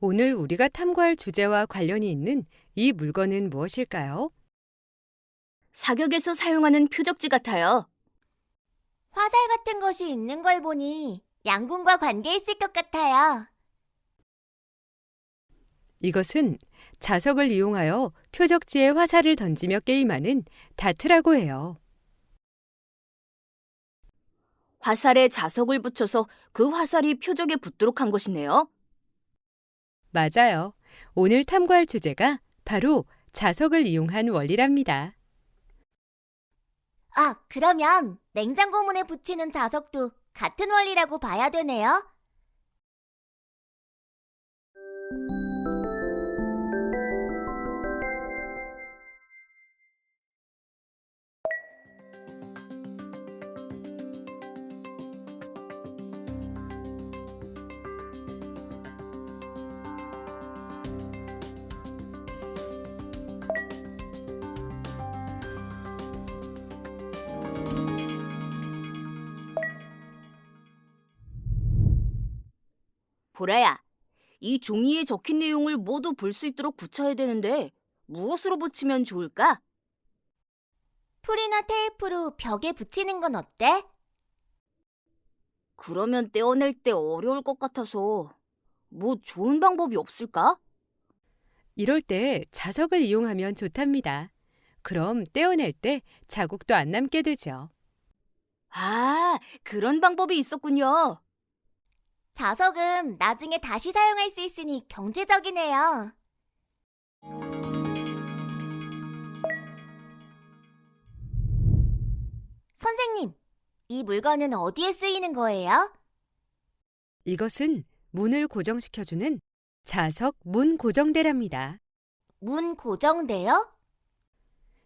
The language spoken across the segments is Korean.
오늘 우리가 탐구할 주제와 관련이 있는 이 물건은 무엇일까요? 사격에서 사용하는 표적지 같아요. 화살 같은 것이 있는 걸 보니 양궁과 관계 있을 것 같아요. 이것은 자석을 이용하여 표적지에 화살을 던지며 게임하는 다트라고 해요. 화살에 자석을 붙여서 그 화살이 표적에 붙도록 한 것이네요. 맞아요. 오늘 탐구할 주제가 바로 자석을 이용한 원리랍니다. 그러면 냉장고 문에 붙이는 자석도 같은 원리라고 봐야 되네요. 보라야, 이 종이에 적힌 내용을 모두 볼 수 있도록 붙여야 되는데 무엇으로 붙이면 좋을까? 풀이나 테이프로 벽에 붙이는 건 어때? 그러면 떼어낼 때 어려울 것 같아서 뭐 좋은 방법이 없을까? 이럴 때 자석을 이용하면 좋답니다. 그럼 떼어낼 때 자국도 안 남게 되죠. 아, 그런 방법이 있었군요. 자석은 나중에 다시 사용할 수 있으니 경제적이네요. 선생님, 이 물건은 어디에 쓰이는 거예요? 이것은 문을 고정시켜주는 자석 문 고정대랍니다. 문 고정돼요?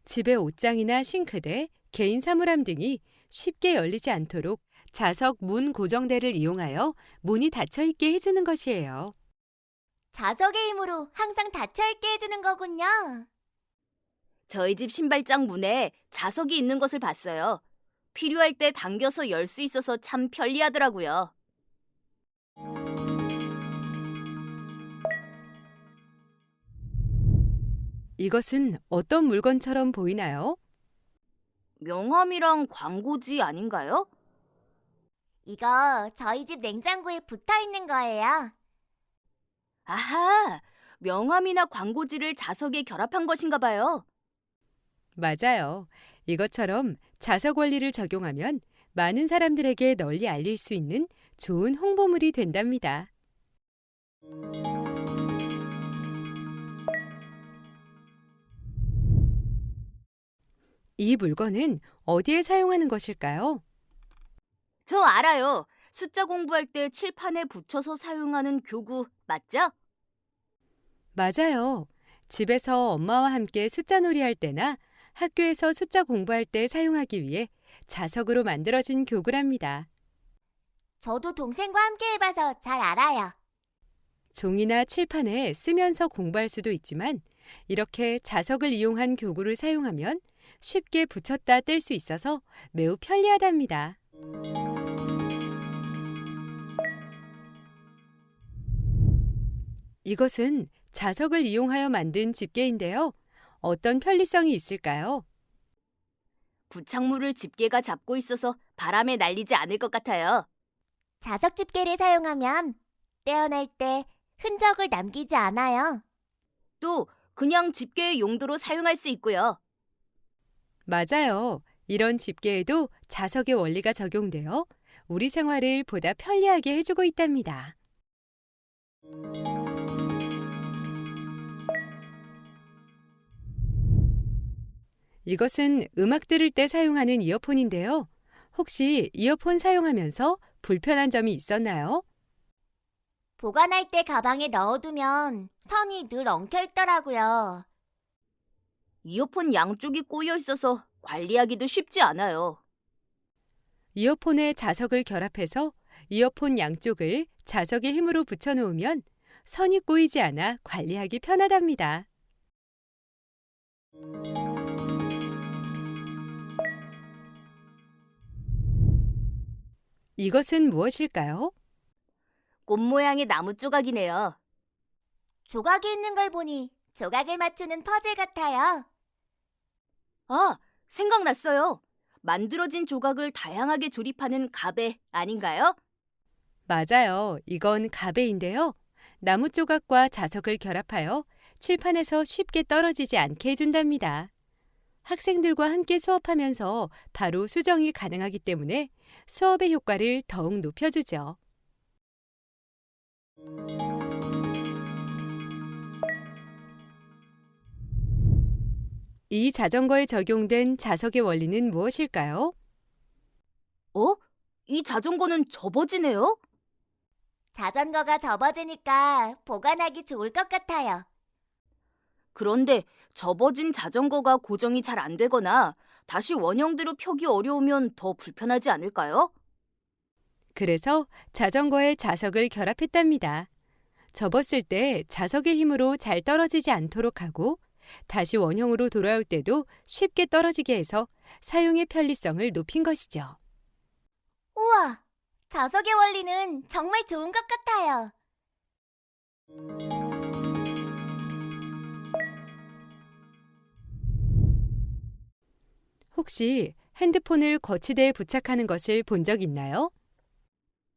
집의 옷장이나 싱크대, 개인 사물함 등이 쉽게 열리지 않도록 자석 문 고정대를 이용하여 문이 닫혀 있게 해주는 것이에요. 자석의 힘으로 항상 닫혀있게 해주는 거군요. 저희 집 신발장 문에 자석이 있는 것을 봤어요. 필요할 때 당겨서 열 수 있어서 참 편리하더라고요. 이것은 어떤 물건처럼 보이나요? 명함이랑 광고지 아닌가요? 이거 저희 집 냉장고에 붙어 있는 거예요. 아하, 명함이나 광고지를 자석에 결합한 것인가 봐요. 맞아요. 이것처럼 자석 원리를 적용하면 많은 사람들에게 널리 알릴 수 있는 좋은 홍보물이 된답니다. 이 물건은 어디에 사용하는 것일까요? 저 알아요. 숫자 공부할 때 칠판에 붙여서 사용하는 교구 맞죠? 맞아요. 집에서 엄마와 함께 숫자 놀이 할 때나 학교에서 숫자 공부할 때 사용하기 위해 자석으로 만들어진 교구랍니다. 저도 동생과 함께 해봐서 잘 알아요. 종이나 칠판에 쓰면서 공부할 수도 있지만 이렇게 자석을 이용한 교구를 사용하면 쉽게 붙였다 뗄 수 있어서 매우 편리하답니다. 이것은 자석을 이용하여 만든 집게인데요. 어떤 편리성이 있을까요? 부착물을 집게가 잡고 있어서 바람에 날리지 않을 것 같아요. 자석 집게를 사용하면 떼어낼 때 흔적을 남기지 않아요. 또 그냥 집게의 용도로 사용할 수 있고요. 맞아요. 이런 집게에도 자석의 원리가 적용되어 우리 생활을 보다 편리하게 해주고 있답니다. 이것은 음악 들을 때 사용하는 이어폰인데요. 혹시 이어폰 사용하면서 불편한 점이 있었나요? 보관할 때 가방에 넣어두면 선이 늘 엉켜 있더라고요. 이어폰 양쪽이 꼬여 있어서 관리하기도 쉽지 않아요. 이어폰에 자석을 결합해서 이어폰 양쪽을 자석의 힘으로 붙여놓으면 선이 꼬이지 않아 관리하기 편하답니다. 이것은 무엇일까요? 꽃 모양의 나무 조각이네요. 조각이 있는 걸 보니 조각을 맞추는 퍼즐 같아요. 아, 생각났어요. 만들어진 조각을 다양하게 조립하는 가베 아닌가요? 맞아요. 이건 가베인데요. 나무 조각과 자석을 결합하여 칠판에서 쉽게 떨어지지 않게 해준답니다. 학생들과 함께 수업하면서 바로 수정이 가능하기 때문에 수업의 효과를 더욱 높여주죠. 이 자전거에 적용된 자석의 원리는 무엇일까요? 어? 이 자전거는 접어지네요? 자전거가 접어지니까 보관하기 좋을 것 같아요. 그런데 접어진 자전거가 고정이 잘 안 되거나 다시 원형대로 펴기 어려우면 더 불편하지 않을까요? 그래서 자전거에 자석을 결합했답니다. 접었을 때 자석의 힘으로 잘 떨어지지 않도록 하고 다시 원형으로 돌아올 때도 쉽게 떨어지게 해서 사용의 편리성을 높인 것이죠. 우와! 자석의 원리는 정말 좋은 것 같아요. 혹시 핸드폰을 거치대에 부착하는 것을 본 적 있나요?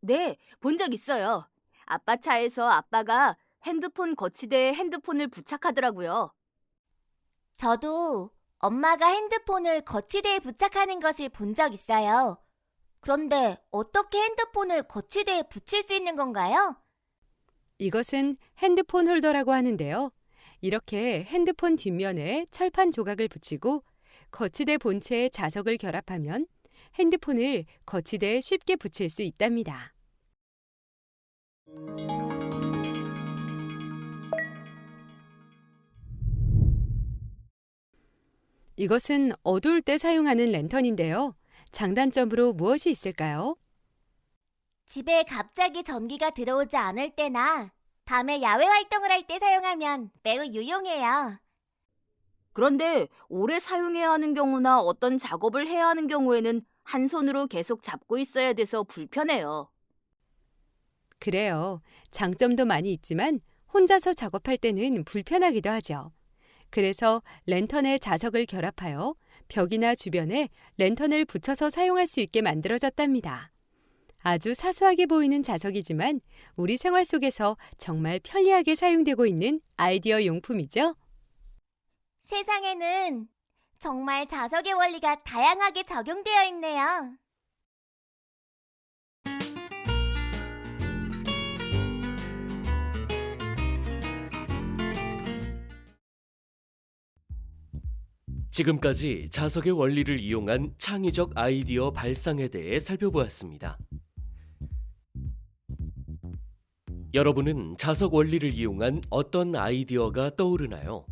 네, 본 적 있어요. 아빠 차에서 아빠가 핸드폰 거치대에 핸드폰을 부착하더라고요. 저도 엄마가 핸드폰을 거치대에 부착하는 것을 본 적 있어요. 그런데 어떻게 핸드폰을 거치대에 붙일 수 있는 건가요? 이것은 핸드폰 홀더라고 하는데요. 이렇게 핸드폰 뒷면에 철판 조각을 붙이고 거치대 본체에 자석을 결합하면 핸드폰을 거치대에 쉽게 붙일 수 있답니다. 이것은 어두울 때 사용하는 랜턴인데요. 장단점으로 무엇이 있을까요? 집에 갑자기 전기가 들어오지 않을 때나 밤에 야외 활동을 할 때 사용하면 매우 유용해요. 그런데 오래 사용해야 하는 경우나 어떤 작업을 해야 하는 경우에는 한 손으로 계속 잡고 있어야 돼서 불편해요. 그래요. 장점도 많이 있지만 혼자서 작업할 때는 불편하기도 하죠. 그래서 랜턴에 자석을 결합하여 벽이나 주변에 랜턴을 붙여서 사용할 수 있게 만들어졌답니다. 아주 사소하게 보이는 자석이지만 우리 생활 속에서 정말 편리하게 사용되고 있는 아이디어 용품이죠. 세상에는 정말 자석의 원리가 다양하게 적용되어 있네요. 지금까지 자석의 원리를 이용한 창의적 아이디어 발상에 대해 살펴보았습니다. 여러분은 자석 원리를 이용한 어떤 아이디어가 떠오르나요?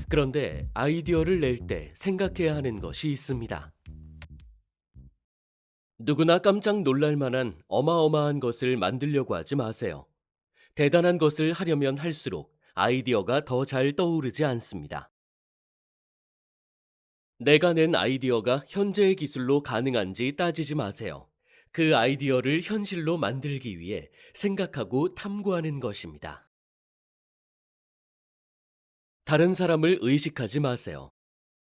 그런데 아이디어를 낼 때 생각해야 하는 것이 있습니다. 누구나 깜짝 놀랄 만한 어마어마한 것을 만들려고 하지 마세요. 대단한 것을 하려면 할수록 아이디어가 더 잘 떠오르지 않습니다. 내가 낸 아이디어가 현재의 기술로 가능한지 따지지 마세요. 그 아이디어를 현실로 만들기 위해 생각하고 탐구하는 것입니다. 다른 사람을 의식하지 마세요.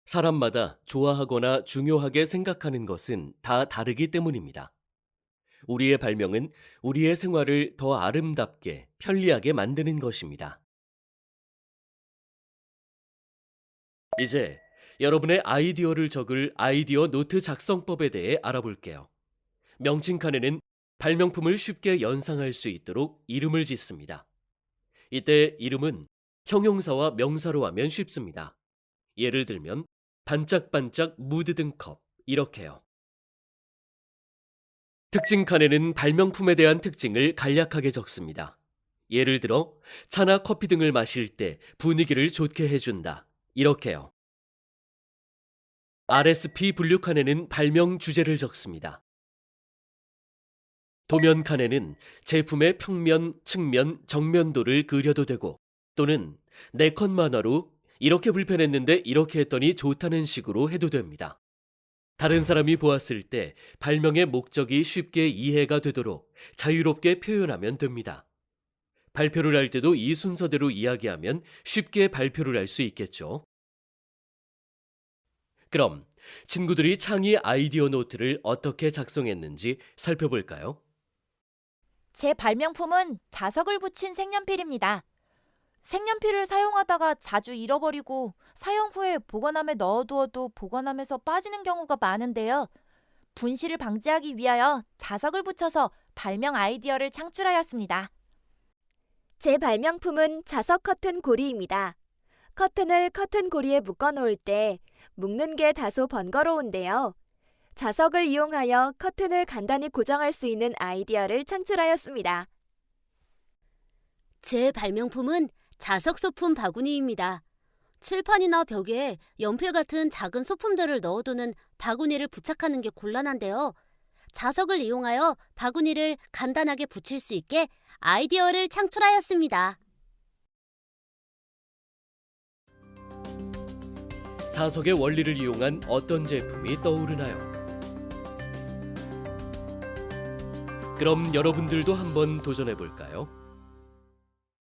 사람마다 좋아하거나 중요하게 생각하는 것은 다 다르기 때문입니다. 우리의 발명은 우리의 생활을 더 아름답게, 편리하게 만드는 것입니다. 이제 여러분의 아이디어를 적을 아이디어 노트 작성법에 대해 알아볼게요. 명칭 칸에는 발명품을 쉽게 연상할 수 있도록 이름을 짓습니다. 이때 이름은 형용사와 명사로 하면 쉽습니다. 예를 들면 반짝반짝 무드등 컵 이렇게요. 특징 칸에는 발명품에 대한 특징을 간략하게 적습니다. 예를 들어 차나 커피 등을 마실 때 분위기를 좋게 해준다 이렇게요. RSP 분류 칸에는 발명 주제를 적습니다. 도면 칸에는 제품의 평면, 측면, 정면도를 그려도 되고 또는 4컷 만화로 이렇게 불편했는데 이렇게 했더니 좋다는 식으로 해도 됩니다. 다른 사람이 보았을 때 발명의 목적이 쉽게 이해가 되도록 자유롭게 표현하면 됩니다. 발표를 할 때도 이 순서대로 이야기하면 쉽게 발표를 할 수 있겠죠. 그럼 친구들이 창의 아이디어 노트를 어떻게 작성했는지 살펴볼까요? 제 발명품은 자석을 붙인 색연필입니다. 색연필을 사용하다가 자주 잃어버리고 사용 후에 보관함에 넣어두어도 보관함에서 빠지는 경우가 많은데요. 분실을 방지하기 위하여 자석을 붙여서 발명 아이디어를 창출하였습니다. 제 발명품은 자석 커튼 고리입니다. 커튼을 커튼 고리에 묶어 놓을 때 묶는 게 다소 번거로운데요. 자석을 이용하여 커튼을 간단히 고정할 수 있는 아이디어를 창출하였습니다. 제 발명품은 자석 소품 바구니입니다. 칠판이나 벽에 연필 같은 작은 소품들을 넣어두는 바구니를 부착하는 게 곤란한데요. 자석을 이용하여 바구니를 간단하게 붙일 수 있게 아이디어를 창출하였습니다. 자석의 원리를 이용한 어떤 제품이 떠오르나요? 그럼 여러분들도 한번 도전해 볼까요?